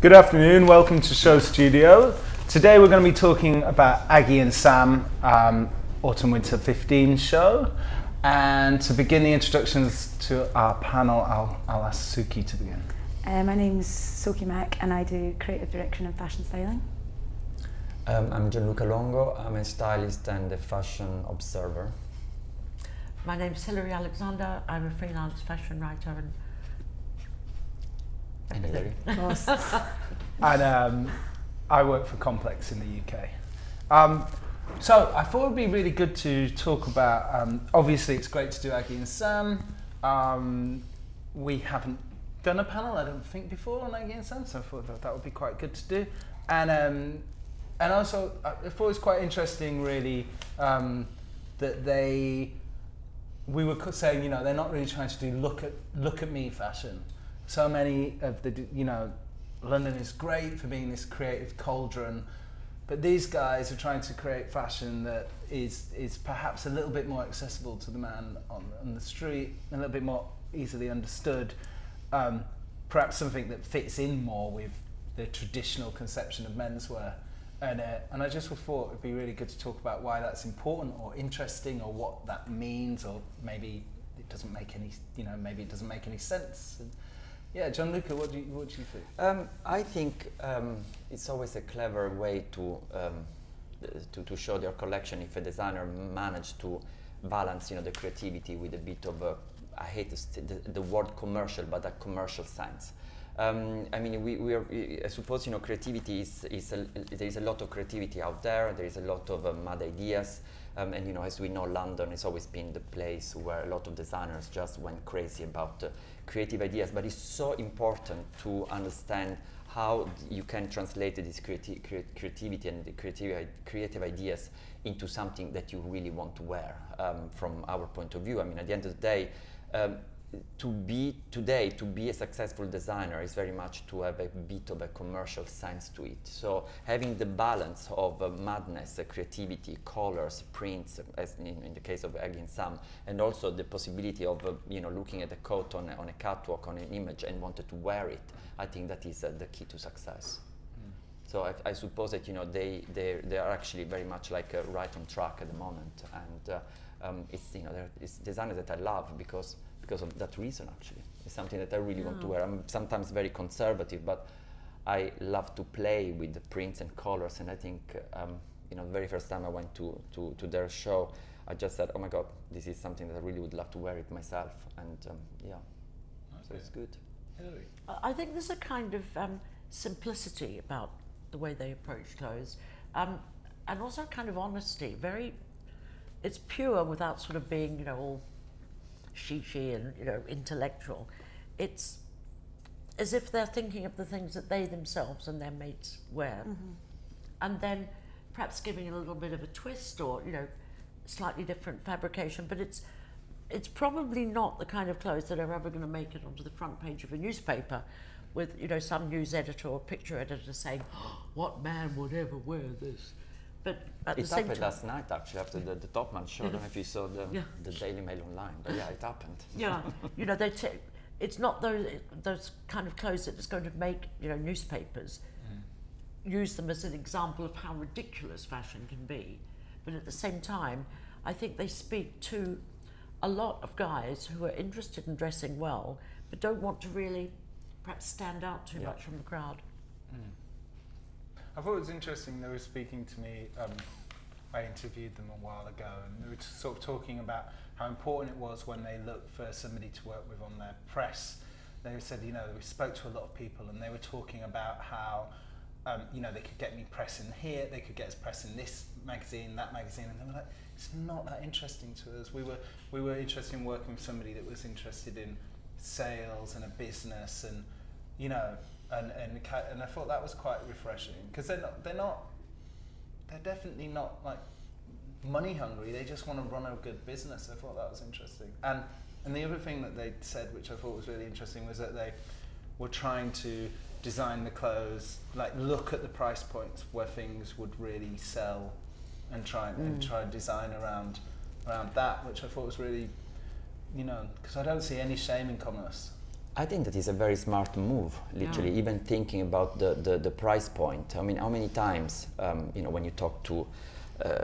Good afternoon, welcome to SHOWstudio. Today we're going to be talking about Agi and Sam Autumn Winter 15 show. And to begin the introductions to our panel, I'll ask Soki to begin. My name's Soki and I do creative direction and fashion styling. I'm Gianluca Longo. I'm a stylist and a fashion observer. My name's Hilary Alexander. I'm a freelance fashion writer And Hilary. Of course. And I work for Complex in the UK. So I thought it would be really good to talk about, obviously it's great to do Agi and Sam. We haven't done a panel, I don't think, before on Agi and Sam, so I thought that would be quite good to do. And also, I thought it was quite interesting, really, that we were saying, you know, they're not really trying to do look at me fashion. So many of the, you know, London is great for being this creative cauldron, but these guys are trying to create fashion that is perhaps a little bit more accessible to the man on the street, a little bit more easily understood, perhaps something that fits in more with the traditional conception of menswear. And I just thought it'd be really good to talk about why that's important or interesting, or what that means, or maybe it doesn't make any, you know, maybe it doesn't make any sense. And yeah, Gianluca, what do you think? I think it's always a clever way to show their collection if a designer managed to balance, you know, the creativity with a bit of a, I hate the word commercial, but a commercial sense. I mean, I suppose, you know, creativity there is a lot of creativity out there. There is a lot of mad ideas, and you know, as we know, London has always been the place where a lot of designers just went crazy about creative ideas. But it's so important to understand how you can translate this creativity and the creative ideas into something that you really want to wear. From our point of view, I mean, at the end of the day, to be a successful designer is very much to have a bit of a commercial sense to it. So having the balance of madness, creativity, colors, prints, as in the case of Agi and Sam, and also the possibility of you know, looking at a coat on a catwalk, on an image, and wanted to wear it, I think that is the key to success. So I suppose that, you know, they are actually very much like right on track at the moment, and it's, you know, it's designers that I love because of that reason. Actually, it's something that I really want to wear. I'm sometimes very conservative, but I love to play with the prints and colors. And I think, you know, the very first time I went to their show, I just said, oh my God, this is something that I really would love to wear it myself. And yeah, okay. So it's good. Hilary? I think there's a kind of simplicity about the way they approach clothes, and also kind of honesty. It's pure without sort of being, you know, all she and, you know, intellectual. It's as if they're thinking of the things that they themselves and their mates wear, and then perhaps giving a little bit of a twist, or, you know, slightly different fabrication. But it's probably not the kind of clothes that are ever going to make it onto the front page of a newspaper, with, you know, some news editor or picture editor saying, oh, "What man would ever wear this?" But at the same time, it happened last night, actually, after the Top Man show. I don't know if you saw the Daily Mail online, but yeah, it happened. Yeah, you know, it's not those kind of clothes that is going to make, you know, newspapers use them as an example of how ridiculous fashion can be. But at the same time, I think they speak to a lot of guys who are interested in dressing well, but don't want to really perhaps stand out too much from the crowd. I thought it was interesting, they were speaking to me, I interviewed them a while ago, and they were just sort of talking about how important it was when they looked for somebody to work with on their press. They said, you know, we spoke to a lot of people, and they were talking about how, you know, they could get me press in here, they could get us press in this magazine, that magazine, and they were like, it's not that interesting to us. We were interested in working with somebody that was interested in sales and a business, and, you know, and I thought that was quite refreshing, because they're definitely not like money hungry. They just want to run a good business. I thought that was interesting. And the other thing that they said, which I thought was really interesting, was that they were trying to design the clothes, like look at the price points where things would really sell, and try and design around that, which I thought was really, you know, because I don't see any shame in commerce. I think that is a very smart move, literally, even thinking about the price point. I mean, how many times, you know, when you talk to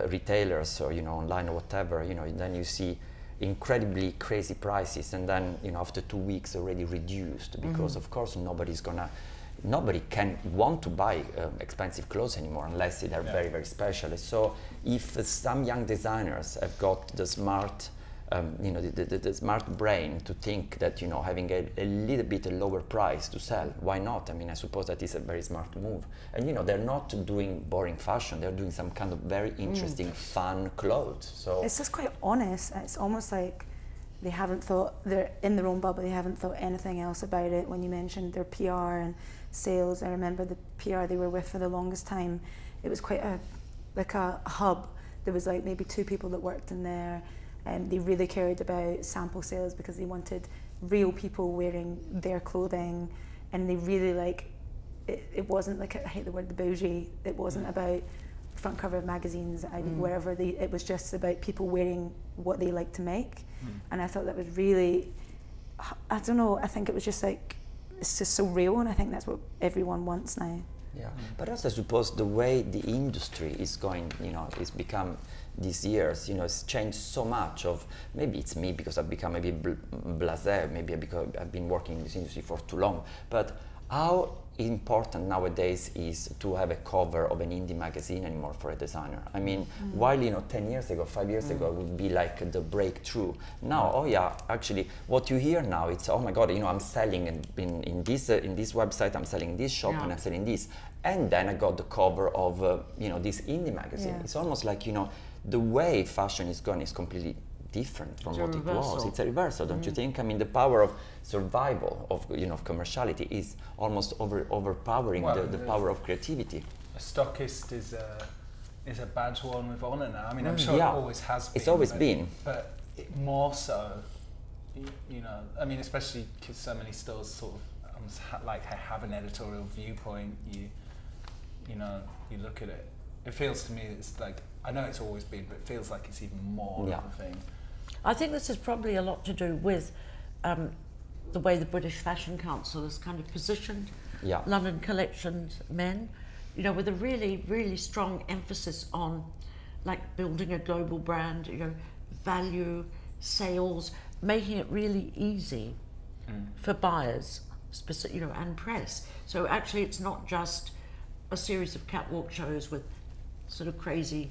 retailers or, you know, online or whatever, you know, then you see incredibly crazy prices, and then, you know, after 2 weeks already reduced, because of course nobody can want to buy expensive clothes anymore unless they're very, very special. So if some young designers have got the smart, you know, the smart brain to think that, you know, having a little bit lower price to sell, why not? I mean, I suppose that is a very smart move. And, you know, they're not doing boring fashion, they're doing some kind of very interesting, fun clothes. So it's just quite honest. It's almost like they haven't thought, they're in their own bubble, they haven't thought anything else about it. When you mentioned their PR and sales, I remember the PR they were with for the longest time, it was quite like a hub. There was like maybe 2 people that worked in there. They really cared about sample sales because they wanted real people wearing their clothing, and they really it wasn't like, I hate the word, the bougie. It wasn't about front cover of magazines, wherever it was just about people wearing what they like to make. And I thought that was really, I don't know, I think it was just like, it's just so real, and I think that's what everyone wants now. Yeah, but also I suppose the way the industry is going, you know, it's become these years, you know, it's changed so much. Of maybe it's me because I've become maybe blasé, maybe because I've been working in this industry for too long. But how important nowadays is to have a cover of an indie magazine anymore for a designer? I mean, while, you know, 10 years ago, 5 years ago, it would be like the breakthrough. Now, oh yeah, actually, what you hear now, it's, oh my God, you know, I'm selling in this website, I'm selling in this shop, and I'm selling this. And then I got the cover of, you know, this indie magazine. It's almost like, you know, the way fashion is going is completely different from what it was. It's a reversal, don't you think? I mean, the power of survival, of, you know, of commerciality is almost overpowering the power of creativity. A stockist is a badge worn with honour now. I mean, I'm sure it always has been. It's always been. But more so, you know, I mean, especially because so many stores sort of like have an editorial viewpoint. You know, you look at it. It feels to me it's like, I know it's always been, but it feels like it's even more of a thing. I think this has probably a lot to do with the way the British Fashion Council has kind of positioned London Collections men, you know, with a really, really strong emphasis on like building a global brand, you know, value, sales, making it really easy for buyers, you know, and press. So actually it's not just a series of catwalk shows with sort of crazy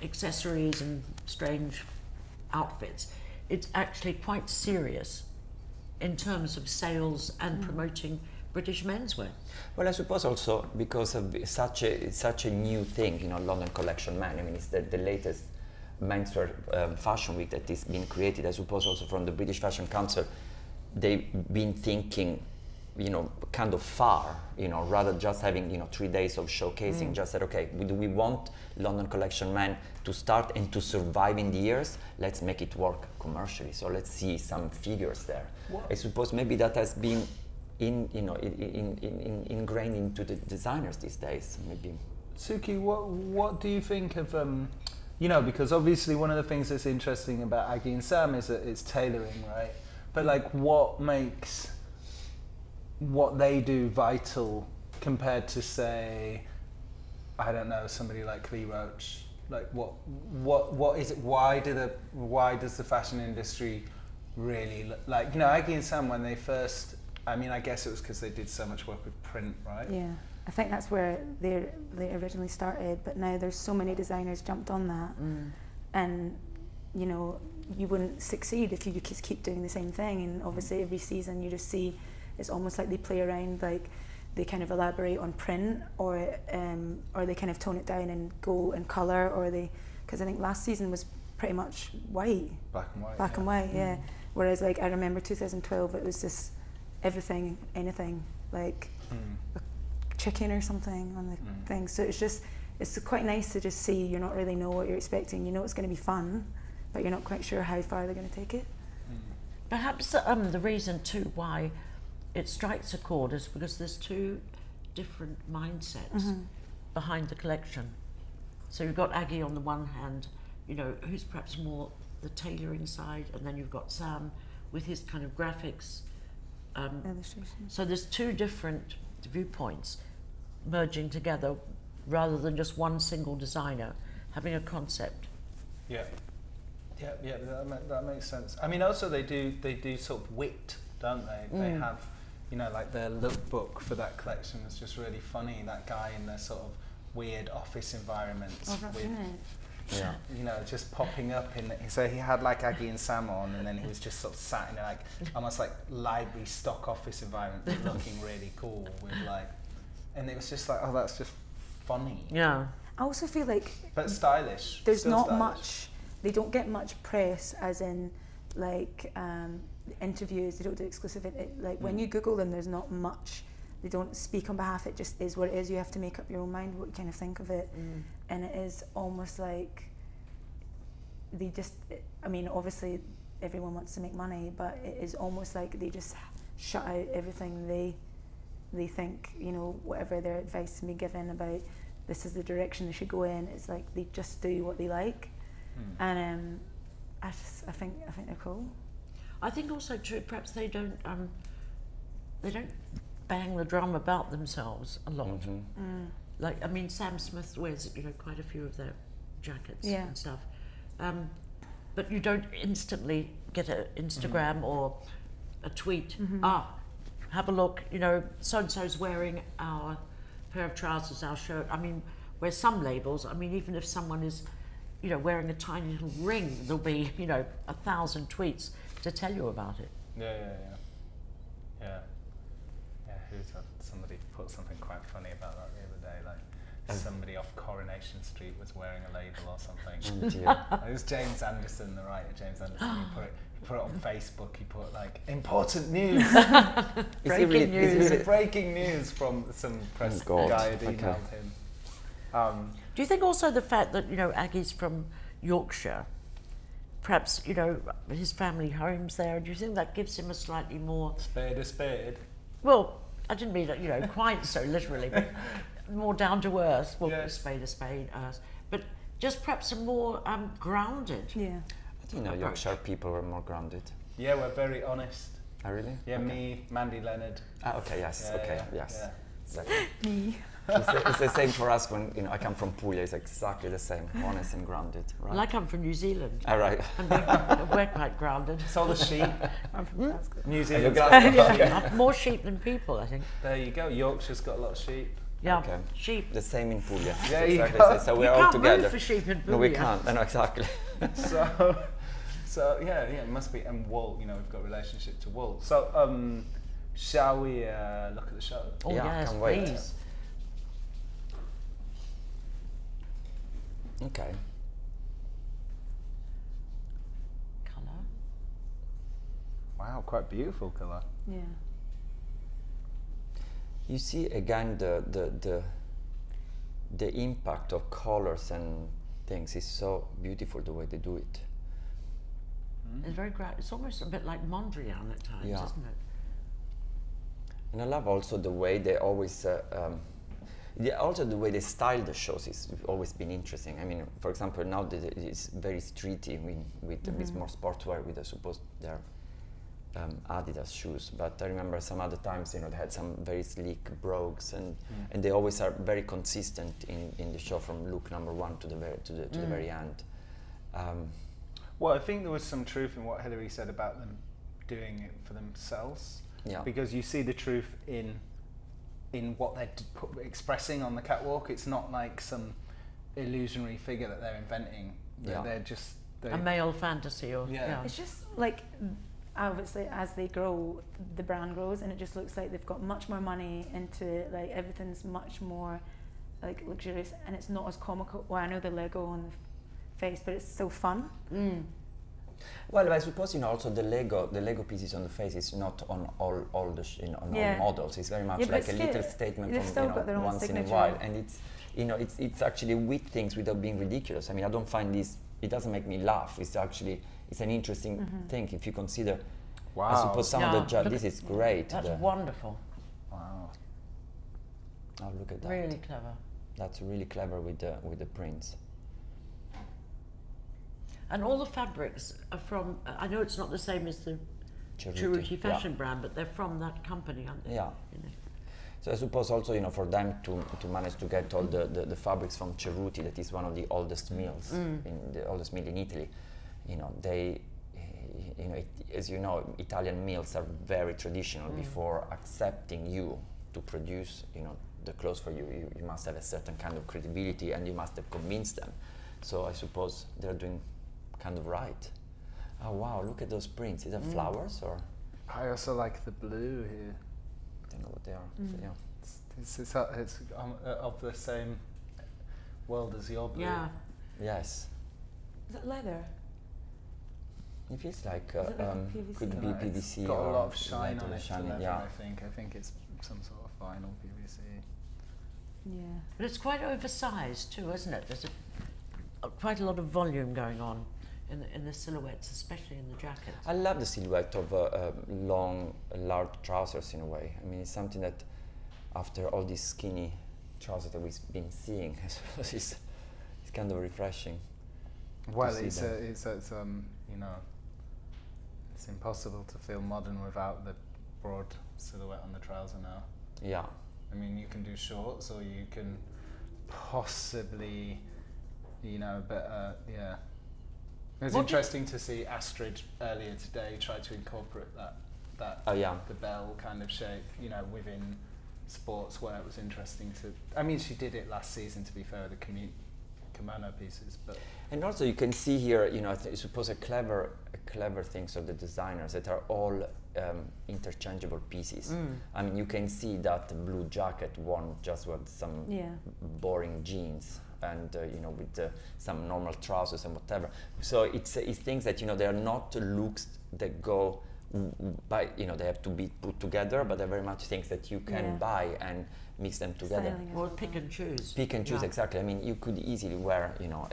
accessories and strange outfits. It's actually quite serious in terms of sales and promoting British menswear. Well, I suppose also because of such a new thing, you know, London Collection Man. I mean, it's the latest menswear fashion week that is being created. I suppose also from the British Fashion Council, they've been thinking, you know, kind of far, you know, rather just having, you know, 3 days of showcasing. Just said, okay, do we want London Collection Man to start and to survive in the years? Let's make it work commercially. So let's see some figures there. I suppose maybe that has been ingrained into the designers these days. Maybe. Soki, what do you think of you know, because obviously one of the things that's interesting about Agi and Sam is that it's tailoring, right? But like, what makes what they do vital compared to, say, I don't know, somebody like Lee Roach? Like, what is it? Why does the fashion industry really like, you know, Agi and Sam, when they first, I mean, I guess it was because they did so much work with print, right? Yeah, I think that's where they originally started, but now there's so many designers jumped on that, and you know, you wouldn't succeed if you just keep doing the same thing. And obviously every season you just see it's almost like they play around, like they kind of elaborate on print, or they kind of tone it down and go in colour, or they, because I think last season was pretty much white, black and white, yeah. Whereas like I remember 2012, it was just everything, anything, like a chicken or something on the thing. So it's quite nice to just see, you not really know what you're expecting. You know it's going to be fun, but you're not quite sure how far they're going to take it. Perhaps the reason too why it strikes a chord is because there's 2 different mindsets behind the collection. So you've got Agi on the one hand, you know, who's perhaps more the tailoring side, and then you've got Sam with his kind of graphics Illustrations. So there's two different viewpoints merging together rather than just one single designer having a concept. Yeah. Yeah, that makes sense. I mean, also they do sort of wit, don't they? They have, you know, like their lookbook for that collection was just really funny. That guy in their sort of weird office environments with, Yeah. you know, just popping up in. So he had like Agi and Sam on, and then he was just sort of sat in like almost like library stock office environment, but looking really cool with like, and it was just like, oh, that's just funny. Yeah. I also feel like But stylish. there's still not stylish. much. They don't get much press, as in like interviews. They don't do exclusive. Like when you Google them, there's not much. They don't speak on behalf. It just is what it is. You have to make up your own mind what you kind of think of it, and it is almost like they just. I mean, obviously, everyone wants to make money, but it is almost like they just shut out everything they think. You know, whatever their advice to be given about this is the direction they should go in. It's like they just do what they like. And I think they're cool. I think also too, perhaps they don't bang the drum about themselves a lot. Like, I mean, Sam Smith wears, you know, quite a few of their jackets and stuff. But you don't instantly get an Instagram or a tweet. Have a look, you know, so-and-so's wearing our pair of trousers, our shirt. I mean, where some labels, I mean, even if someone is, you know, wearing a tiny little ring, there'll be, you know, 1,000 tweets to tell you about it. Yeah. Somebody put something quite funny about that the other day, like somebody off Coronation Street was wearing a label or something. It was James Anderson, the writer James Anderson. He put it on Facebook. He put like important news. Breaking news. It's breaking news from some press guy had emailed him. Do you think also the fact that, you know, Agi's from Yorkshire, perhaps, you know, his family home's there, do you think that gives him a slightly more... Spade a spade. Well, I didn't mean that, you know, quite so literally, but more down to earth. Well, Yes. spade a spade, but just perhaps a more grounded. Yeah. I think Yorkshire people were more grounded. Yeah, we're very honest. Oh, really? Yeah, me, Mandy Leonard. Ah, okay, yes, yes. Yeah. Exactly. Me. It's the same for us when, you know, I come from Puglia. It's exactly the same, honest and grounded, right? Well, I come from New Zealand, All right. and we're quite grounded. It's all the sheep. I'm from Glasgow. New Are you Zealand's glad? got a lot of sheep. More sheep than people, I think. There you go. Yorkshire's got a lot of sheep. Yeah, Okay. sheep. The same in Puglia. There It's you exactly go. the same. So You we're all can't together. move for sheep in No, we Puglia. can't. No, exactly. So yeah, it must be. And wool, you know, we've got a relationship to wool. So shall we look at the show? Oh Yeah, yes, can't wait. please. Okay. Colour. Wow, quite beautiful colour. Yeah. You see again the impact of colors and things is so beautiful the way they do it. It's very great. It's almost a bit like Mondrian at times, Yeah. isn't it? And I love also the way they always, also the way they style the shows has always been interesting. I mean, for example, now that it's very streety with it's more sportswear with I suppose they're Adidas shoes. But I remember some other times, you know, they had some very sleek brogues and they always are very consistent in the show from look number one to the very end. Well, I think there was some truth in what Hilary said about them doing it for themselves. Yeah. Because you see the truth in what they're expressing on the catwalk. It's not like some illusionary figure that they're inventing. Yeah. They're just... A male fantasy, or Yeah. It's just like, obviously, as they grow, the brand grows, and it just looks like they've got much more money into it. Like everything's much more like luxurious, and it's not as comical. Well, I know the Lego on the face, but it's so fun. Well, I suppose, you know, also the Lego pieces on the face is not on all the all models. It's very much Yeah, but like a it's little still- statement they've from, still you know, got their own once in a signature. while, and it's, you know, it's actually with things without being ridiculous. I mean, I don't find this. It doesn't make me laugh. It's actually an interesting thing if you consider. Wow. I suppose some of the look this is great. That's the- wonderful. Wow. Oh, look at that. Really clever. That's really clever with the prints. And all the fabrics are from, I know it's not the same as the Cerruti fashion brand, but they're from that company, aren't they? Yeah. You know. So I suppose also, you know, for them to manage to get all the fabrics from Cerruti, that is one of the oldest mills, the oldest mill in Italy, you know, they, you know, as you know, Italian mills are very traditional. Before accepting you to produce, you know, the clothes for you, you must have a certain kind of credibility, and you must have convinced them. So I suppose they're doing kind of right. Oh wow, look at those prints. Is that flowers or? I also like the blue here. I don't know what they are. So, yeah. It's of the same world as your blue. Yeah. Yes. Is it leather? It feels like Is it like PVC? could be PVC It's got or a lot of shine on it. shiny, Leather, yeah. I think it's some sort of vinyl PVC. Yeah. But it's quite oversized too, isn't it? There's quite a lot of volume going on in the silhouettes, especially in the jackets. I love the silhouette of long, large trousers in a way. I mean, it's something that after all these skinny trousers that we've been seeing, it's kind of refreshing. Well, it's you know, it's impossible to feel modern without the broad silhouette on the trouser now. Yeah. I mean, you can do shorts, or you can possibly, you know, but yeah. It was interesting to see Astrid earlier today try to incorporate that the bell kind of shape, you know, within sportswear. It was interesting to. I mean, she did it last season, to be fair, the kimono pieces, but. And also, you can see here, you know, I suppose a clever things of the designers that are all interchangeable pieces. I mean, you can see that the blue jacket won't just with some boring jeans and you know, with some normal trousers and whatever. So it's things that, you know, they are not looks that go by, you know, they have to be put together, but they're very much things that you can buy and mix them together. Or pick and choose. Pick and choose, exactly. I mean, you could easily wear, you know,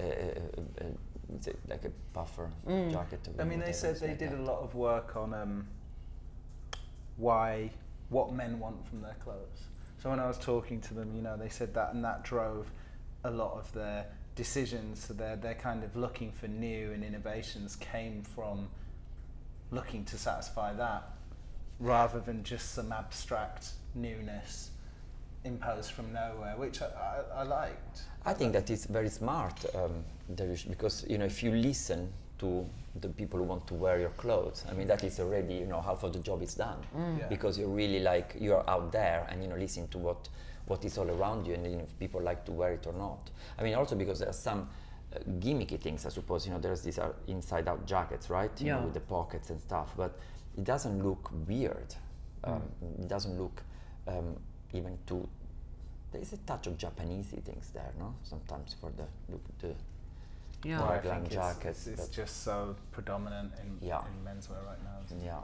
like a puffer jacket. I mean, they said they did a lot of work on what men want from their clothes. So when I was talking to them, you know, they said that, and that drove a lot of their decisions. So they're kind of looking for new, and innovations came from looking to satisfy that, rather than just some abstract newness imposed from nowhere, which I liked. I think that is very smart, Daryoush, because, you know, if you listen to the people who want to wear your clothes, I mean, that is already, you know, half of the job is done. Because you're really like, you're out there and, you know, listening to what is all around you, and, you know, if people like to wear it or not. I mean, also because there are some gimmicky things, I suppose, you know, there's these inside out jackets, right? You know, with the pockets and stuff, but it doesn't look weird. It doesn't look even too. There is a touch of Japanesey things there, no? Sometimes for the look, the raglan jackets. It's just so predominant in menswear right now. Yeah,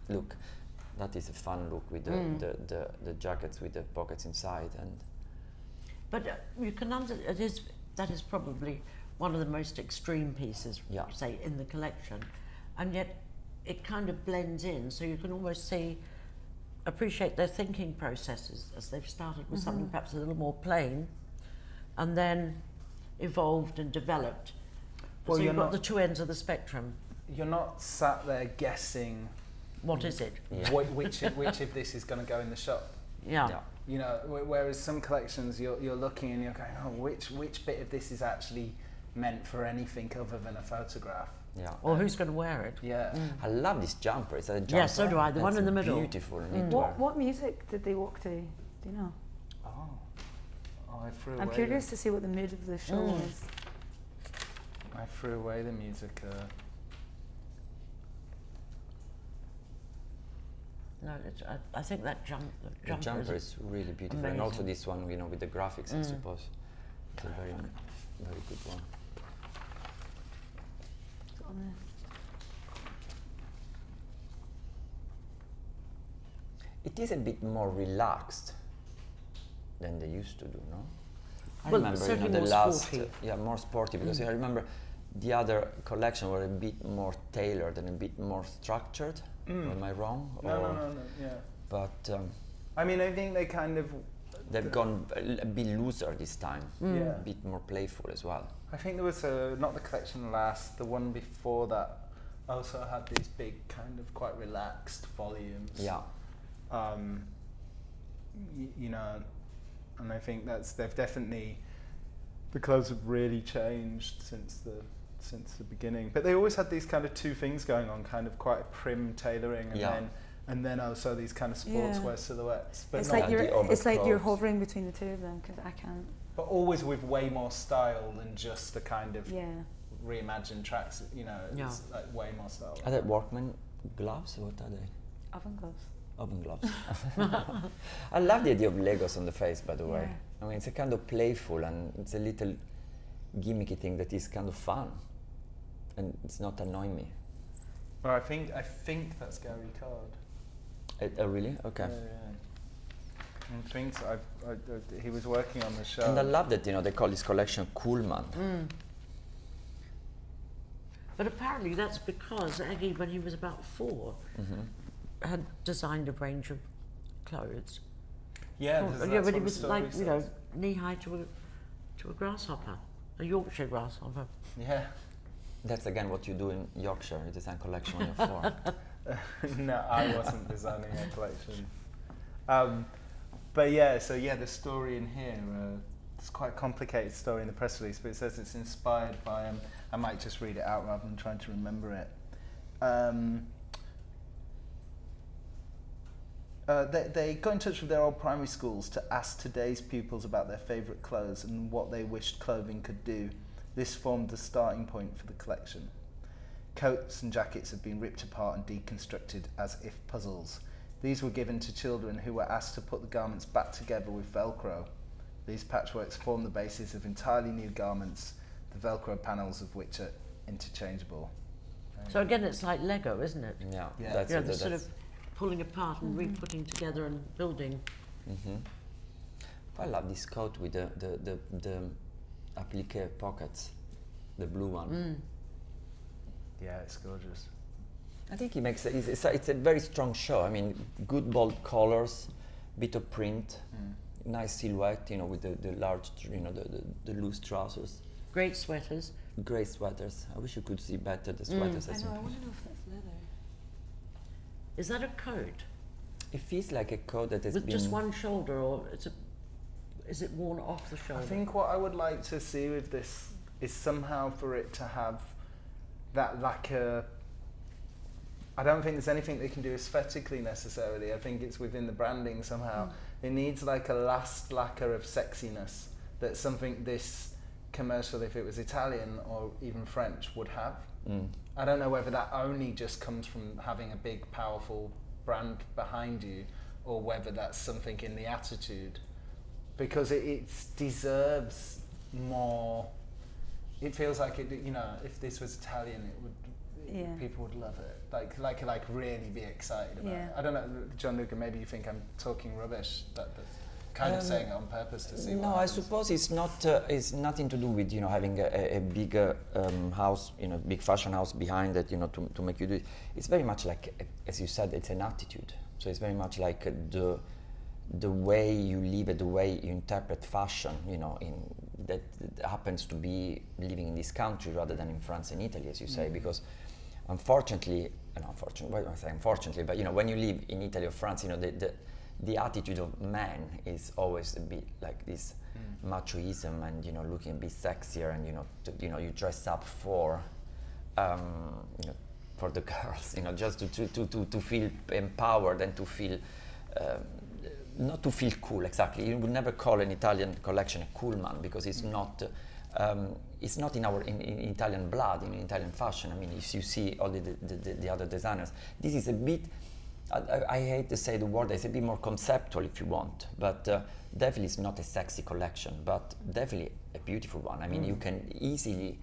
look, that is a fun look with the jackets with the pockets inside, and. But you can that is probably one of the most extreme pieces, say, in the collection, and yet it kind of blends in, so you can almost appreciate their thinking processes as they've started with something perhaps a little more plain, and then evolved and developed. Well, so you've got the two ends of the spectrum. You're not sat there guessing. What is it? Which of this is going to go in the shop? Yeah. You know, whereas some collections you're looking and you're going, oh, which bit of this is actually meant for anything other than a photograph? Yeah. Or who's going to wear it? Yeah. I love this jumper. It's a jumper. Yeah, so do I. The one in the middle. Beautiful. What music did they walk to? Do you know? I threw away. I'm curious to see what the mood of the show was. I threw away the music. No, I think that the jumper is really beautiful, amazing. And also this one, you know, with the graphics, I suppose, it's a very, very good one. It is a bit more relaxed than they used to do, no? I remember, you know, the last, more sporty, because I remember the other collection were a bit more tailored and a bit more structured. Am I wrong? No, yeah. But I mean, I think they kind of they've gone a bit looser this time. Yeah. A bit more playful as well. I think there was not the collection last, the one before that also had these big kind of quite relaxed volumes. Yeah. You know, and I think they've definitely, the clothes have really changed since the beginning. But they always had these kind of two things going on, kind of quite prim tailoring, and then also these kind of sportswear silhouettes. But It's not like you're hovering between the two of them, because I can't. But always with way more style than just the kind of Yeah. reimagined tracks. You know, it's like way more style. Are they workman gloves? What are they? Oven gloves. Oven gloves. I love the idea of Legos on the face, by the way. Yeah. I mean, it's a kind of playful, and it's a little gimmicky thing that is kind of fun, and it's not annoying me. Well, I think that's Gary Card. Oh, really? Okay. Yeah. I think so. He was working on the show. And I love that, you know, they call this collection Cool Man. But apparently that's because Agi, when he was about 4, had designed a range of clothes. Yeah, but he was like, you know, knee high to a grasshopper, a Yorkshire grasshopper. Yeah. That's again what you do in Yorkshire, you design collection when you're 4. No, I wasn't designing a collection. But yeah, so yeah, the story in here, it's quite a complicated story in the press release, but it says it's inspired by, I might just read it out rather than trying to remember it. They got in touch with their old primary schools to ask today's pupils about their favourite clothes and what they wished clothing could do. This formed the starting point for the collection. Coats and jackets have been ripped apart and deconstructed as if puzzles. These were given to children who were asked to put the garments back together with Velcro. These patchworks form the basis of entirely new garments, the Velcro panels of which are interchangeable. So again, it's like Lego, isn't it? Yeah. Yeah. You know, the sort of pulling apart and re-putting together and building. I love this coat with the applique pockets, the blue one. Yeah, it's gorgeous. I think he makes it's a very strong show. I mean, good bold colors, bit of print, nice silhouette, you know, with the large, you know, the loose trousers. Great sweaters. Great sweaters. I wish you could see better the sweaters. I know, I want to know if that's leather. Is that a coat? It feels like a coat that has with been... just one shoulder, or is it worn off the shoulder? I think what I would like to see with this is somehow for it to have that lacquer. I don't think there's anything they can do aesthetically necessarily. I think it's within the branding somehow. It needs like a last lacquer of sexiness that something this commercial, if it was Italian or even French, would have. I don't know whether that only just comes from having a big, powerful brand behind you, or whether that's something in the attitude. Because it deserves more. It feels like it, you know, if this was Italian, it would. People would love it. Like really be excited about it. I don't know, Gianluca, maybe you think I'm talking rubbish. That's kind of saying it on purpose to see. No, I suppose it's not. It's nothing to do with, you know, having a big house, you know, big fashion house behind it, you know, to make you do it. It's very much like, as you said, it's an attitude. So it's very much like the way you live it, the way you interpret fashion, you know, that happens to be living in this country rather than in France and Italy, as you say, because unfortunately, why do I say unfortunately, but you know, when you live in Italy or France, you know, the attitude of man is always a bit like this machoism, and you know, looking a bit sexier, and you know, you dress up for, you know, for the girls, you know, just to feel empowered and to feel. Not to feel cool exactly. You would never call an Italian collection a cool man, because it's not. It's not in our in Italian blood, in Italian fashion. I mean, if you see all the other designers, this is a bit. I hate to say the word. It's a bit more conceptual, if you want, but definitely it's not a sexy collection, but definitely a beautiful one. I mean, you can easily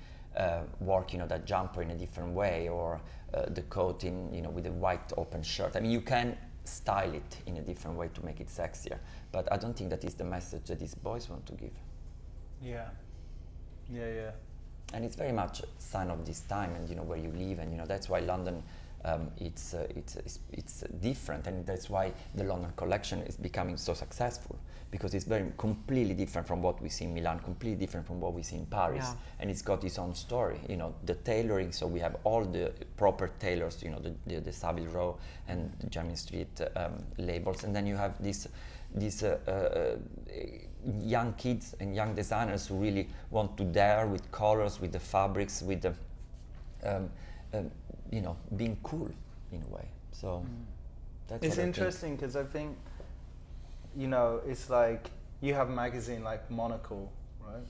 work, you know, that jumper in a different way, or the coat in, you know, with a white open shirt. I mean, you can style it in a different way to make it sexier, but I don't think that is the message that these boys want to give. Yeah. And it's very much a sign of this time, and you know, where you live, and you know, that's why London it's different, and that's why the London collection is becoming so successful, because it's very completely different from what we see in Milan, completely different from what we see in Paris, and it's got its own story. You know, the tailoring. So we have all the proper tailors. You know, the Savile Row and the Jermyn Street labels, and then you have these young kids and young designers who really want to dare with colors, with the fabrics, with the you know, being cool in a way. So that's it's what interesting, because I think, you know, it's like you have a magazine like Monocle, right?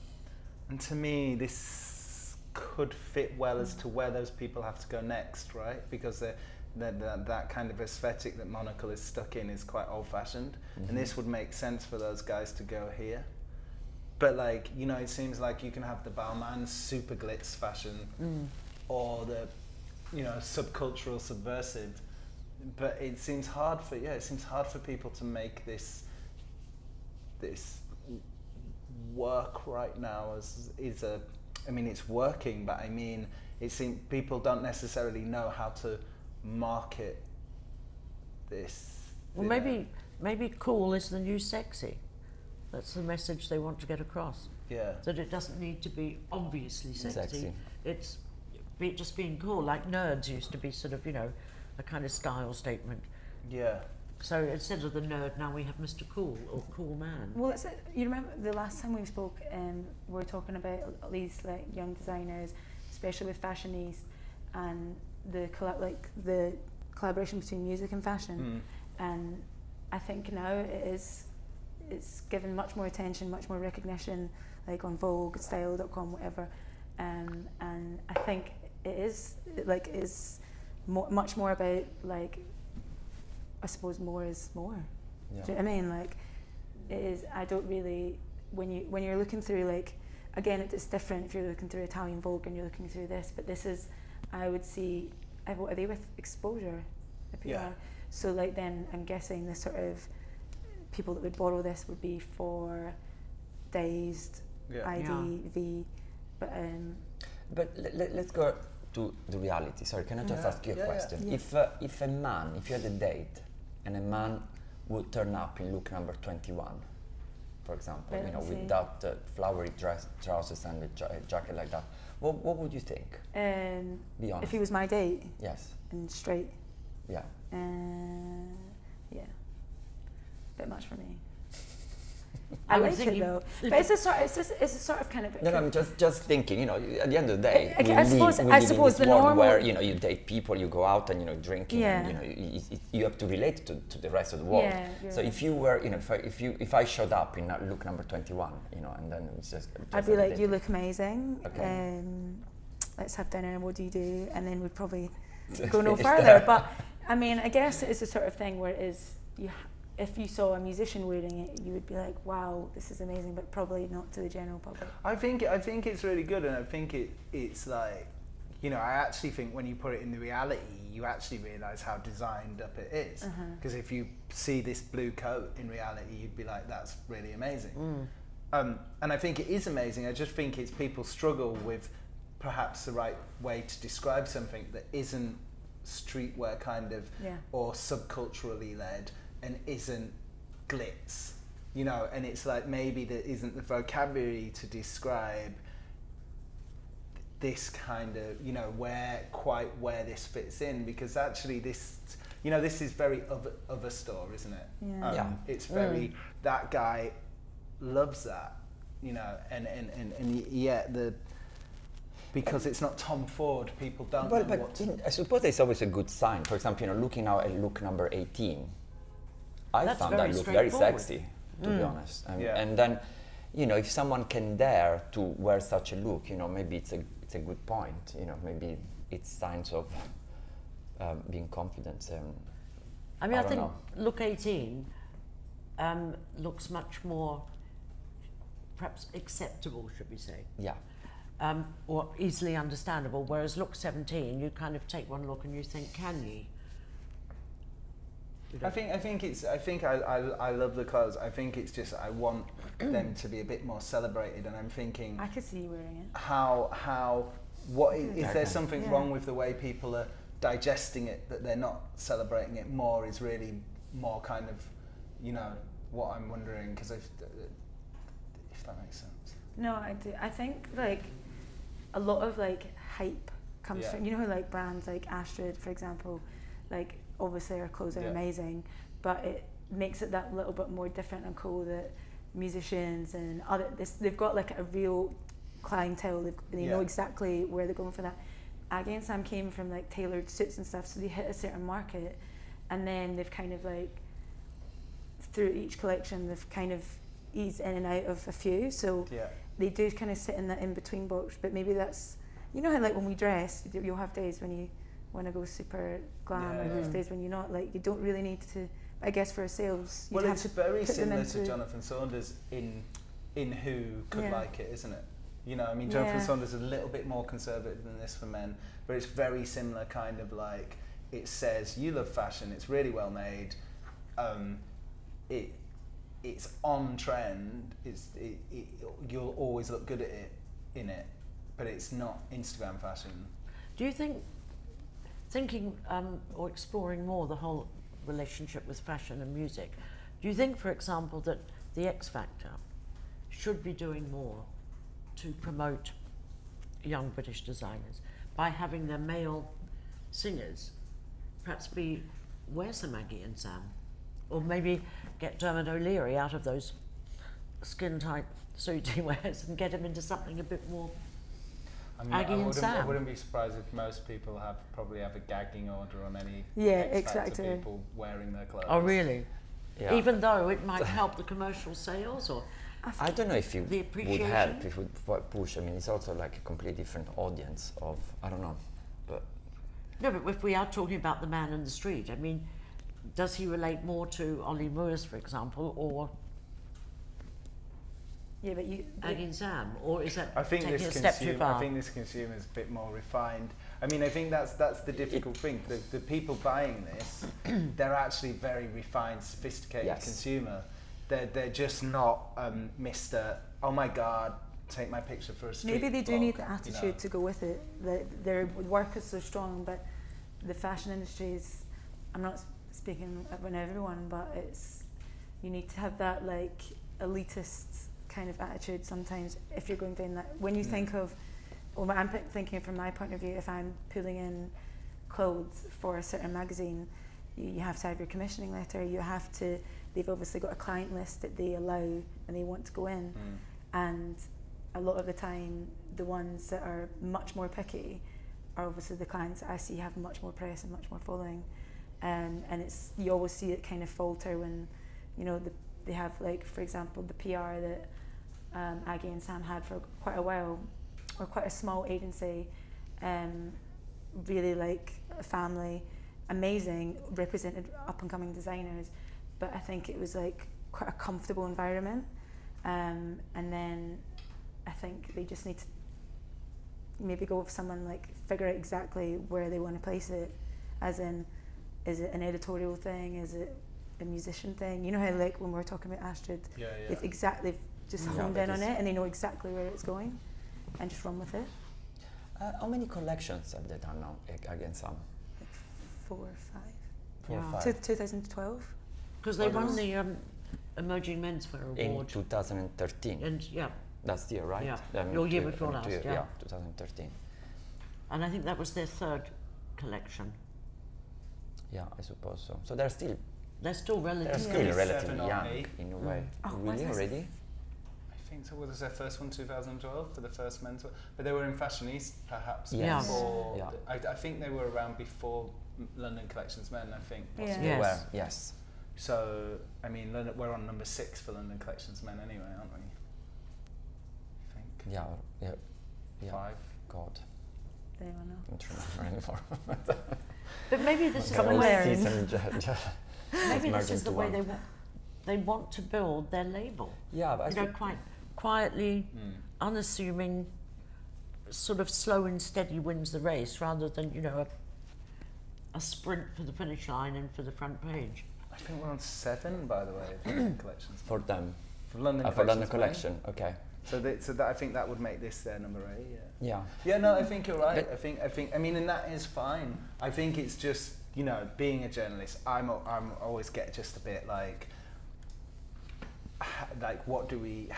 And to me, this could fit well as to where those people have to go next, right? Because that kind of aesthetic that Monocle is stuck in is quite old-fashioned, and this would make sense for those guys to go here. But like, you know, it seems like you can have the Balmain super glitz fashion, or the, you know, subcultural subversive, but it seems hard for people to make this work right now. I mean, it's working, but I mean, it seems people don't necessarily know how to market this. Well, maybe cool is the new sexy. That's the message they want to get across. Yeah. That it doesn't need to be obviously sexy. It's just being cool. Like nerds used to be sort of, you know, a kind of style statement. Yeah. So instead of the nerd, now we have Mr. Cool or Cool Man. Well, you remember the last time we spoke, we were talking about these like young designers, especially with Fashion East, and the collaboration between music and fashion. And I think now it's given much more attention, much more recognition, like on Vogue, Style.com, whatever. And I think it is much more about, like, I suppose more is more. Yeah. Do you know what I mean? Like, it is. I don't really, when you're looking through, like, again, it's different if you're looking through Italian Vogue and you're looking through this, but this is, I would see, what are they with? Exposure. Yeah. So like then I'm guessing the sort of people that would borrow this would be for Dazed, ID, V, but let's go to the reality. Sorry, can I just ask you a question? Yeah. If you had a date and a man would turn up in look number 21, for example, you know, with that flowery trousers and a jacket like that, what would you think? Be honest. If he was my date? Yes. And straight? Yeah. Yeah. Bit much for me. I like it though, but it's a sort of kind of. No, I'm just thinking. You know, at the end of the day, I suppose we live in this the world normal, where, you know, you date people, you go out and, you know, drinking. Yeah. And, you know, you have to relate to the rest of the world. Yeah, so if you were, you know, if I showed up in look number 21, you know, and then it's just I'd be like, you look amazing. Okay. Let's have dinner. What do you do? And then we'd probably go no further. But I mean, I guess it's the sort of thing where it is if you saw a musician wearing it, you would be like, wow, this is amazing, but probably not to the general public. I think it's really good, and I think it's like, you know, I actually think when you put it in the reality, you actually realise how designed up it is. Because if you see this blue coat in reality, you'd be like, that's really amazing. And I think it is amazing. I just think it's people struggle with perhaps the right way to describe something that isn't streetwear kind of, or subculturally led, and isn't glitz, you know, and it's like maybe there isn't the vocabulary to describe this kind of, you know, where this fits in, because actually this, you know, this is very of a store, isn't it? Yeah. It's very, that guy loves that, you know, and yet because it's not Tom Ford, people don't know what. I suppose it's always a good sign. For example, you know, looking now at look number 18, I found that look very sexy, to be honest. And then, you know, if someone can dare to wear such a look, you know, maybe it's a good point. You know, maybe it's signs of being confident. I mean, I think look 18 looks much more, perhaps acceptable, should we say? Yeah. Or easily understandable. Whereas look 17, you kind of take one look and you think, can ye? I think I love the clothes. I think it's just I want them to be a bit more celebrated, and I'm thinking I could see you wearing it. Is there something wrong with the way people are digesting it, that they're not celebrating it more, is really more kind of, you know, what I'm wondering, because if that makes sense. No, I do. I think like a lot of like hype comes from, you know, like brands like Astrid, for example, like obviously our clothes are amazing, but it makes it that little bit more different and cool that musicians and they've got like a real clientele. They know exactly where they're going for that. Agi and Sam came from like tailored suits and stuff, so they hit a certain market, and then they've kind of like through each collection they've kind of eased in and out of a few, so they do kind of sit in that in-between box. But maybe that's, you know how like when we dress, you'll have days when you want to go super glam, and there's days when you're not, like you don't really need to, I guess for sales, well, it's very similar to Jonathan Saunders in who could like it, isn't it? You know, I mean, Jonathan Saunders is a little bit more conservative than this for men, but it's very similar, kind of like, it says, you love fashion, it's really well made, it's on trend, you'll always look good at it, in it, but it's not Instagram fashion. Do you think, thinking or exploring more the whole relationship with fashion and music, do you think, for example, that the X Factor should be doing more to promote young British designers by having their male singers perhaps wear some Agi and Sam, or maybe get Dermot O'Leary out of those skin-tight suits he wears and get him into something a bit more Agi and Sam? I wouldn't be surprised if most people probably have a gagging order on any X Factor people wearing their clothes. Oh, really? Yeah. Even though it might help the commercial sales, or I don't know if it would help, if it would push. I mean, it's also like a completely different audience of, I don't know, but... No, but if we are talking about the man in the street, I mean, does he relate more to Ollie Moores, for example, or Agi and Sam, or is that taking a step too far? I think this consumer is a bit more refined. I mean, I think that's the difficult thing. The people buying this, they're actually very refined, sophisticated consumer. They're just not Mr. Oh my God, take my picture for a street Maybe they do blog, need the attitude to go with it. Their work is so strong, but the fashion industry is, I'm not speaking about everyone, but you need to have that like elitist kind of attitude sometimes if you're going down that. When you think of, well, I'm thinking from my point of view, if I'm pulling in clothes for a certain magazine, you have to have your commissioning letter, they've obviously got a client list that they allow and they want to go in, and a lot of the time the ones that are much more picky are obviously the clients that I see have much more press and much more following, and you always see it kind of falter when, you know, they have, like, for example, the PR that Agi and Sam had for quite a while, or quite a small agency, really like a family, amazing, represented up and coming designers, but I think it was like quite a comfortable environment, and then I think they just need to maybe go with someone, like figure out exactly where they want to place it, as in, is it an editorial thing, is it a musician thing? You know how, like, when we were talking about Astrid, they've just honed in on it and they know exactly where it's going and just run with it. How many collections have they done now, Agi and Sam? Like 4 or 5. 4 or 5. 2012. Because they won the Emerging Menswear Award. In 2013. And that's the year, right? Yeah, your year before last, yeah, 2013. And I think that was their 3rd collection. Yeah, I suppose so. So they're still relatively young in a way. Oh, really, already? I think so. Was their first one 2012 for the first men's wear? But they were in Fashionista perhaps before. Yeah. I think they were around before London Collections Men, I think. Yeah. Yes. Yes. So, I mean, we're on number 6 for London Collections Men anyway, aren't we? I think. Yeah. 5. God. They don't know. I don't remember anymore. But maybe this is the way. Maybe this is the way they want to build their label. Yeah, but quite quietly, unassuming, sort of slow and steady wins the race, rather than, you know, a sprint for the finish line and for the front page. I think we're on 7, by the way, of London Collections. For them. For London For London Collection, okay. So that I think that would make this their number 8. Yeah. Yeah, no, I think you're right. I mean, and that is fine. I think it's just, you know, being a journalist, I'm always get just a bit like how do we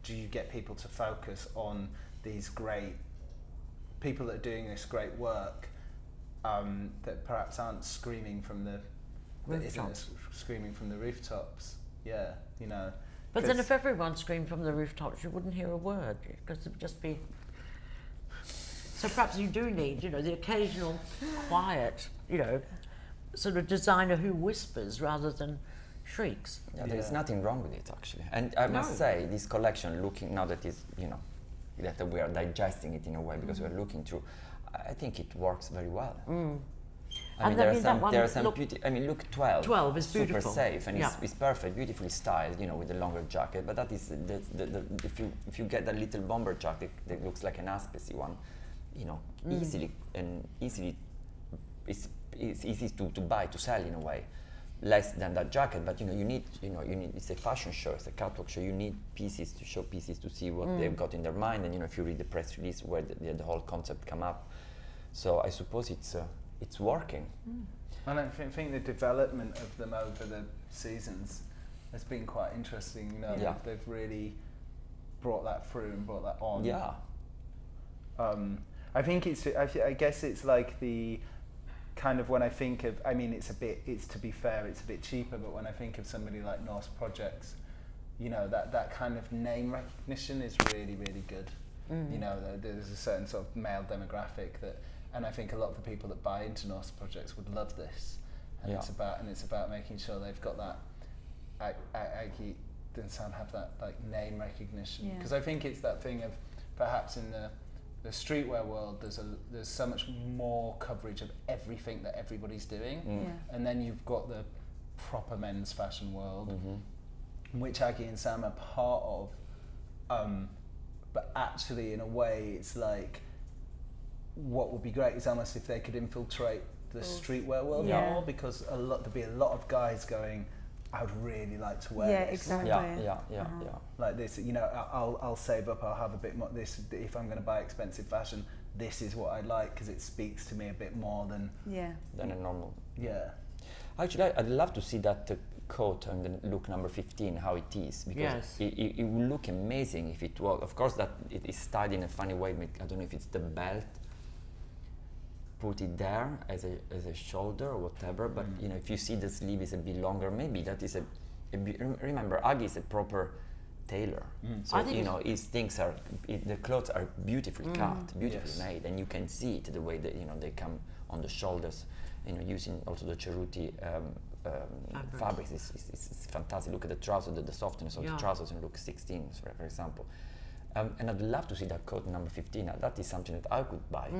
do you get people to focus on these great people that are doing this great work, that perhaps aren't screaming from the rooftops. Yeah, you know. But then if everyone screamed from the rooftops, you wouldn't hear a word, because it would just be... So perhaps you do need, you know, the occasional quiet, you know, sort of designer who whispers rather than shrieks. Yeah, there's nothing wrong with it, actually. And I must say, this collection, looking, now that is, you know, that we are digesting it in a way because we're looking through, I think it works very well. I mean, there are some beauty. I mean, look, 12. 12 is super beautiful. Safe, and it's perfect, beautifully styled, you know, with the longer jacket. But that is if you get that little bomber jacket that looks like an Aspesi one, you know, easily it's easy to buy, to sell in a way, less than that jacket. But you need it's a fashion show, it's a catwalk show. You need pieces to show pieces to see what they've got in their mind, and you know, if you read the press release where the whole concept come up. So I suppose it's working. And I think the development of them over the seasons has been quite interesting. You know, they've really brought that through and brought that on. Yeah. I think I guess it's like the kind of, when I think of, I mean, it's to be fair, it's a bit cheaper, but when I think of somebody like Norse Projects, you know, that kind of name recognition is really, really good. You know, there's a certain sort of male demographic that, and I think a lot of the people that buy into Norse Projects would love this. And it's about making sure they've got that, Agi Sam have that like name recognition. Because I think it's that thing of, perhaps in the streetwear world, there's so much more coverage of everything that everybody's doing, and then you've got the proper men's fashion world, which Agi and Sam are part of. But actually, in a way, it's like, what would be great is almost if they could infiltrate the streetwear world more, because there'd be a lot of guys going, I would really like to wear this. Exactly. Yeah. Like this, you know, I'll save up, I'll have a bit more, this, if I'm going to buy expensive fashion, this is what I like, because it speaks to me a bit more than a normal. Yeah. Actually, I'd love to see that coat and the look number 15, how it is, because it would look amazing if it was. Of course, that it is styled in a funny way. I don't know if it's the belt, put it there as a shoulder or whatever, but you know, if you see the sleeve is a bit longer, maybe that is remember, Agi is a proper tailor, so you know, the clothes are beautifully cut, beautifully made, and you can see it the way that, you know, they come on the shoulders, you know, using also the Cerruti fabrics is fantastic. Look at the trousers, the softness of the trousers, and look 16, for example. And I'd love to see that coat number 15. That is something that I could buy.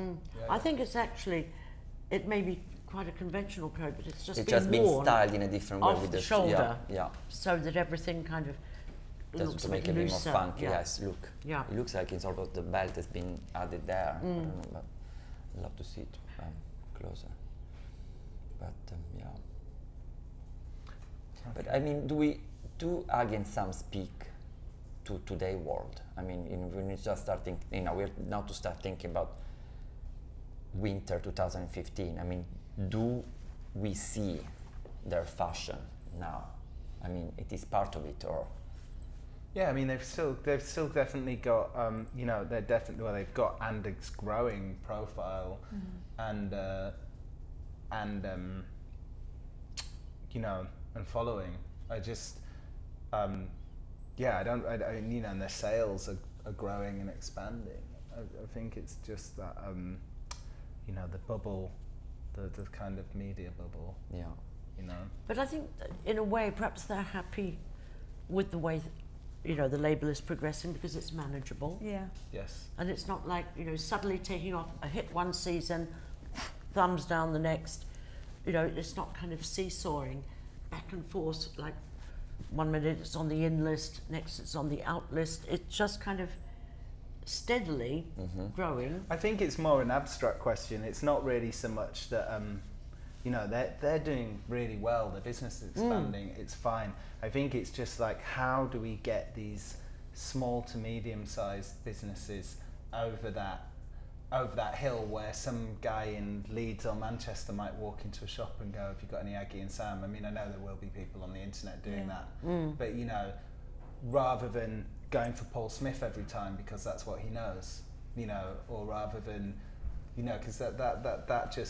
I think it's actually, it may be quite a conventional coat, but it's just been worn styled in a different way off with the shoulder, yeah, so that everything kind of looks to a make bit it a bit more looser. funky. Yes, look. Yeah. It looks like it's sort of the belt has been added there. I don't know, but I'd love to see it closer. But yeah. But I mean, do Agi and Sam speak to today's world? I mean, when we just start thinking, you know, we're now to start thinking about winter 2015. I mean, do we see their fashion now? I mean, it is part of it, or? Yeah, I mean, they've still definitely got, you know, they've got Andeg's growing profile, and you know, and following. I just, you know, and their sales are growing and expanding. I think it's just that, you know, the bubble, the kind of media bubble. Yeah. You know. But I think, in a way, perhaps they're happy with the way, you know, the label is progressing, because it's manageable. Yeah. Yes. And it's not like, you know, suddenly taking off a hit one season, thumbs down the next. You know, it's not kind of seesawing back and forth, like 1 minute it's on the in list, next it's on the out list. It's just kind of steadily growing. I think it's more an abstract question. It's not really so much that, you know, they're doing really well. The business is expanding. It's fine. I think it's just like, how do we get these small to medium-sized businesses over that hill where some guy in Leeds or Manchester might walk into a shop and go, "Have you got any Agi Sam?" I mean, I know there will be people on the internet doing that, but you know, rather than going for Paul Smith every time because that's what he knows, you know, or rather than, you know, because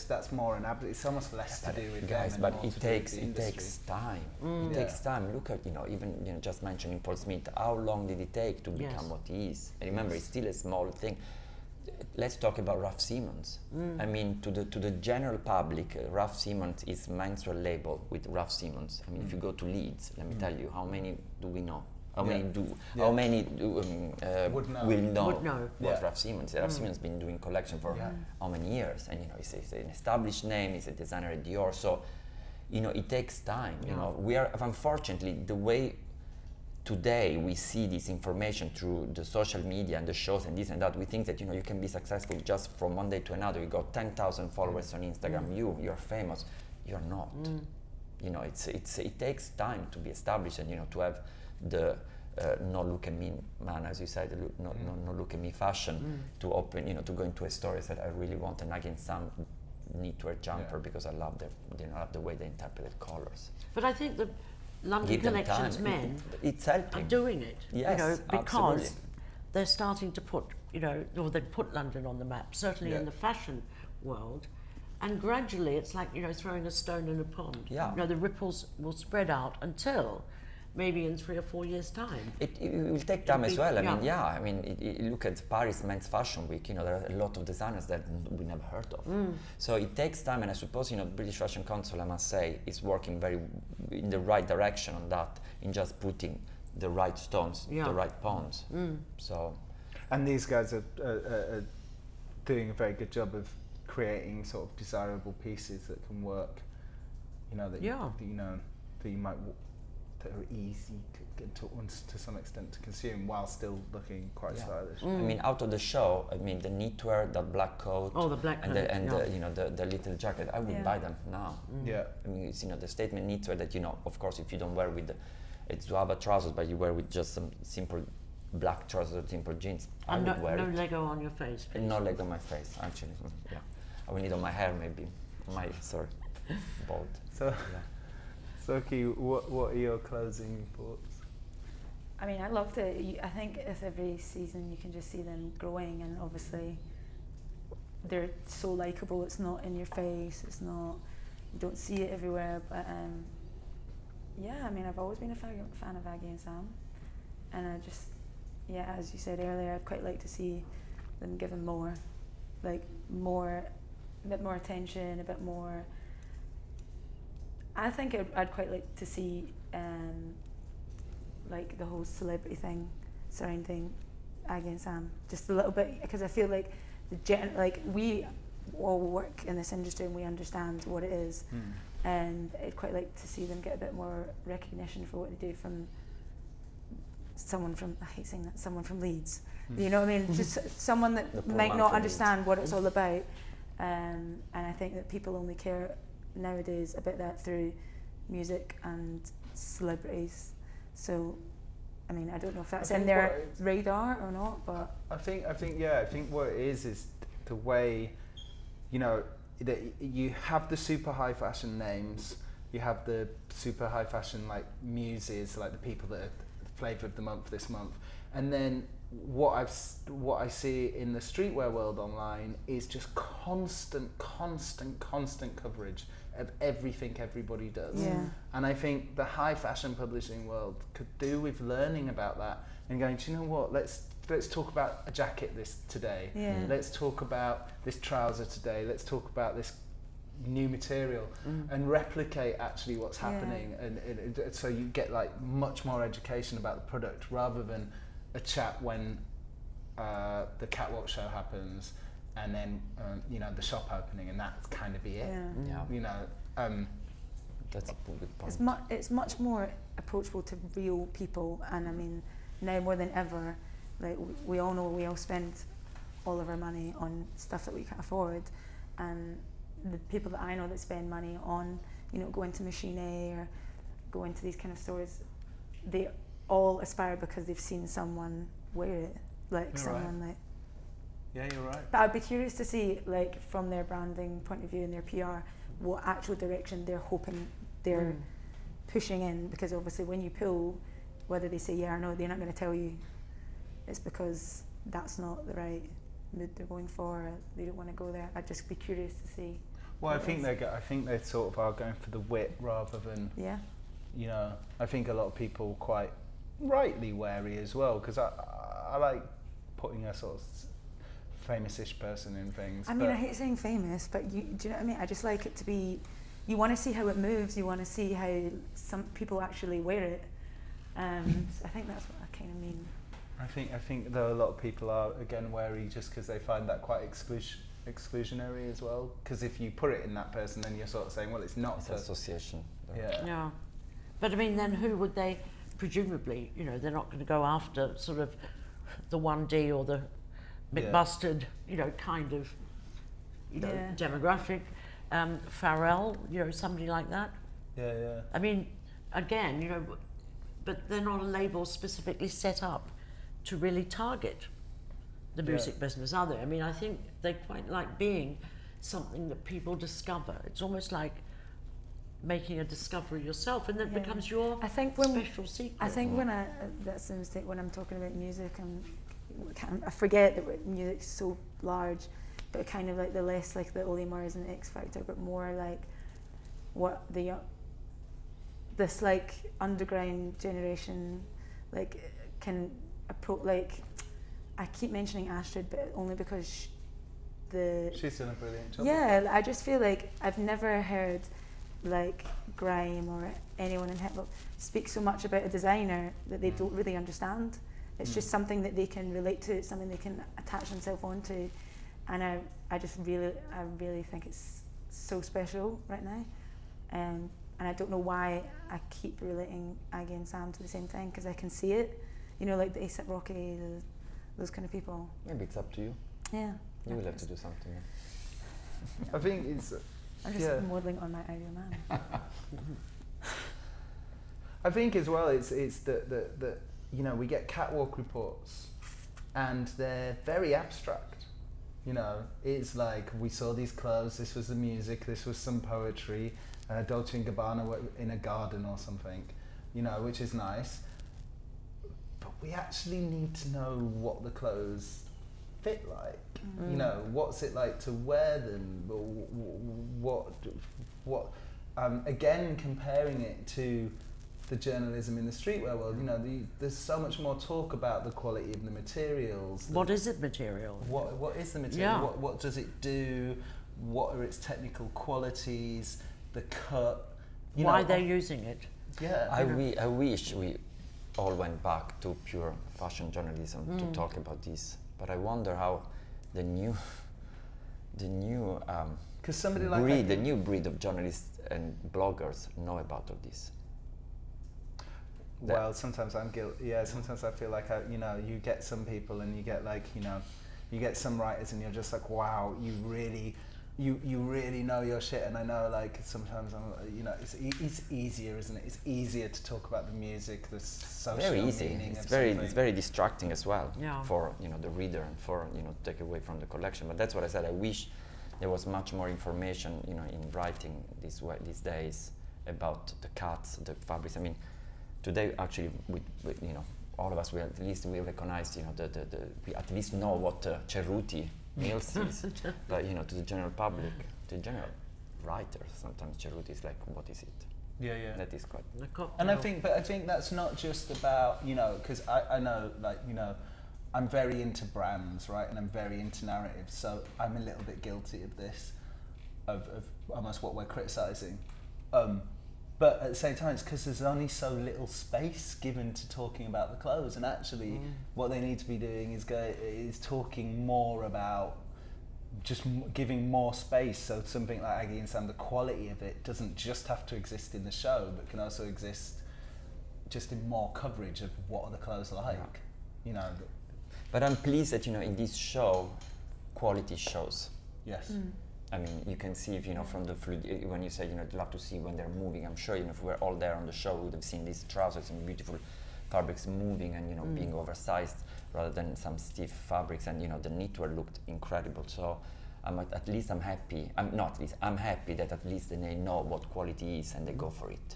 that's more it's almost less to do with guys, them but and more it to do with the industry. takes time. It takes time. Look at, you know, even, you know, just mentioning Paul Smith. How long did it take to become what he is? And remember, it's still a small thing. Let's talk about Raf Simons. I mean, to the general public, Raf Simons is menswear label with Raf Simons. I mean, if you go to Leeds, let me tell you, how many do we know? How many will know what Raf Simons is? Raf Simons has been doing collection for how many years? And you know, it's an established name, he's a designer at Dior, so you know, it takes time. You know, we are, unfortunately, the way today we see this information through the social media and the shows and this and that, we think that, you know, you can be successful just from one day to another. You got 10,000 followers on Instagram, you're famous. You're not. You know, it takes time to be established and, you know, to have the no look at me man, as you said, no look at me fashion, to open, you know, to go into a store and say, I really want an Agi Sam knitwear jumper because I love the way they interpreted colors. But I think the London Collections men are doing it, yes, you know, because absolutely. they're starting to put, you know, or they put London on the map, certainly in the fashion world, and gradually it's like, you know, throwing a stone in a pond. Yeah. You know, the ripples will spread out until maybe in 3 or 4 years' time. It will take time as well. I mean, look at Paris Men's Fashion Week. You know, there are a lot of designers that we never heard of. So it takes time, and I suppose, you know, British Fashion Council, I must say, is working very in the right direction on that, in just putting the right stones, the right ponds. So, and these guys are doing a very good job of creating sort of desirable pieces that can work. You know, that you know, that you might. That are easy to some extent to consume while still looking quite stylish. I mean, out of the show, I mean, the knitwear, that black coat, the black coat, the, you know, the little jacket, I would buy them now. I mean, it's, you know, the statement knitwear that, you know, of course, if you don't wear with it's Zuava trousers, but you wear with just some simple black trousers or simple jeans, I would wear it. No Lego on your face, please. No Lego on my face, actually. I will need on my hair, maybe. Bald. So. Soki, what are your closing thoughts? I mean, I loved it. I think with every season you can just see them growing, and obviously they're so likeable. It's not in your face. It's not. You don't see it everywhere. But yeah, I mean, I've always been a fan of Agi Sam, and I just, as you said earlier, I'd quite like to see them given more, a bit more attention, a bit more. I think I'd quite like to see like the whole celebrity thing surrounding Agi Sam just a little bit, because I feel like we all work in this industry and we understand what it is, and I'd quite like to see them get a bit more recognition for what they do from someone from, I hate saying that, someone from Leeds. You know what I mean? Just someone that might not understand what it's all about, and I think that people only care nowadays about that through music and celebrities. So, I mean, I don't know if that's in their radar or not, but I think what it is the way, you know, that you have the super high fashion names, you have the super high fashion like muses, like the people that are the flavour of the month this month, and then what I see in the streetwear world online is just constant coverage of everything everybody does. And I think the high fashion publishing world could do with learning about that and going, do you know what, let's talk about a jacket today. Let's talk about this trouser today. Let's talk about this new material and replicate actually what's happening, and so you get like much more education about the product rather than a chat when the catwalk show happens and then you know, the shop opening, and that's kind of be it. You know, that's a good point. It's much more approachable to real people, and I mean, now more than ever, like we all know we all spend all of our money on stuff that we can't afford, and the people that I know that spend money on, you know, going to Machine A or going to these kind of stores, they all aspire because they've seen someone wear it, like You're someone right. like. Yeah, you're right. But I'd be curious to see, like, from their branding point of view and their PR, what actual direction they're hoping they're pushing in, because obviously when you pull, whether they say yeah or no, they're not going to tell you. It's because that's not the right mood they're going for. Or they don't want to go there. I'd just be curious to see. Well, I think they sort of are going for the wit rather than, Yeah. you know, I think a lot of people quite rightly wary as well, because I like putting a sort of famous-ish person in things. I mean, I hate saying famous, but do you know what I mean? I just like it to be, you want to see how it moves, you want to see how some people actually wear it. I think that's what I kind of mean. I think though a lot of people are again wary just because they find that quite exclusionary as well. Because if you put it in that person, then you're sort of saying, well, it's not. It's association. Yeah. Yeah. But I mean, then who would they, presumably, you know, they're not going to go after sort of the 1D or the McBusted, you know, kind of, you know, demographic. Pharrell, you know, somebody like that. Yeah, yeah. I mean, again, you know, but they're not a label specifically set up to really target the music business, are they? I mean, I think they quite like being something that people discover. It's almost like making a discovery yourself, and then it becomes your special secret. I think when that's the mistake when I'm talking about music, I forget that music's so large, but kind of like the less like the Oli Murs and the X Factor, but more like what this like underground generation like can approach. Like, I keep mentioning Astrid, but only because she's done a brilliant job. Yeah, I just feel like I've never heard like Grime or anyone in hip hop speak so much about a designer that they don't really understand. It's just something that they can relate to. It's something they can attach themselves onto, and I really think it's so special right now. And I don't know why I keep relating Agi and Sam to the same thing, because I can see it. You know, like the A$AP Rocky, those kind of people. Maybe it's up to you. Yeah. You will have to do something. I think it's. I'm just modelling on my ideal man. I think as well, it's that you know, we get catwalk reports, and they're very abstract. You know, it's like, we saw these clothes, this was the music, this was some poetry, Dolce & Gabbana in a garden or something, you know, which is nice. But we actually need to know what the clothes fit like. You know, what's it like to wear them? What again, comparing it to the journalism in the streetwear world, you know, there's so much more talk about the quality of the materials. What is it material? What is the material? Yeah. What does it do? What are its technical qualities? The cut. Why they're using it? Yeah. I wish we all went back to pure fashion journalism to talk about this, but I wonder how the new breed of journalists and bloggers know about all this. Well, sometimes I'm guilty. Yeah, sometimes I feel like you get some people, and you get like, you get some writers, and you're just like, wow, you really know your shit. And I know, like, sometimes it's easier, isn't it? It's easier to talk about the music, the social very easy. meaning. It's very distracting as well for the reader, and for take away from the collection. But that's what I said. I wish there was much more information, in writing these days about the cuts, the fabrics. I mean, today actually, we all of us, we recognize, we at least know what Cerruti Mills is, but to the general public, the general writers, sometimes Cerruti is like, what is it? Yeah, yeah. That is quite. And I think that's not just about, because I know, like, I'm very into brands, right, and I'm very into narratives, so I'm a little bit guilty of this, of almost what we're criticising. But at the same time, it's because there's only so little space given to talking about the clothes, and actually what they need to be doing is talking more about, just giving more space, so something like Agi and Sam, the quality of it doesn't just have to exist in the show, but can also exist just in more coverage of what are the clothes like, But I'm pleased that in this show, quality shows. Yes. I mean, you can see if, you know, from the fluid, when you say, you know, you'd love to see when they're moving. I'm sure, you know, if we're all there on the show, we would have seen these trousers and beautiful fabrics moving and, you know, being oversized rather than some stiff fabrics. And, you know, the knitwear looked incredible. So at least I'm happy. I'm happy that at least they know what quality is and they go for it.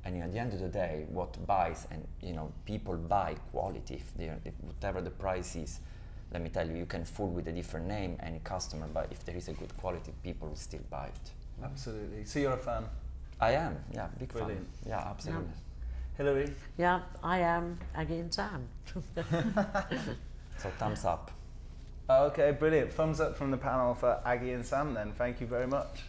And, you know, at the end of the day, what buys, and, you know, people buy quality. If whatever the price is, let me tell you, you can fool with a different name any customer, but if there is a good quality, people will still buy it. Absolutely. So you're a fan? I am, yeah, big Brilliant. fan. Yeah, absolutely. Yeah. Hilary? Yeah, I am Agi and Sam. So thumbs up. Okay, brilliant. Thumbs up from the panel for Agi and Sam then. Thank you very much.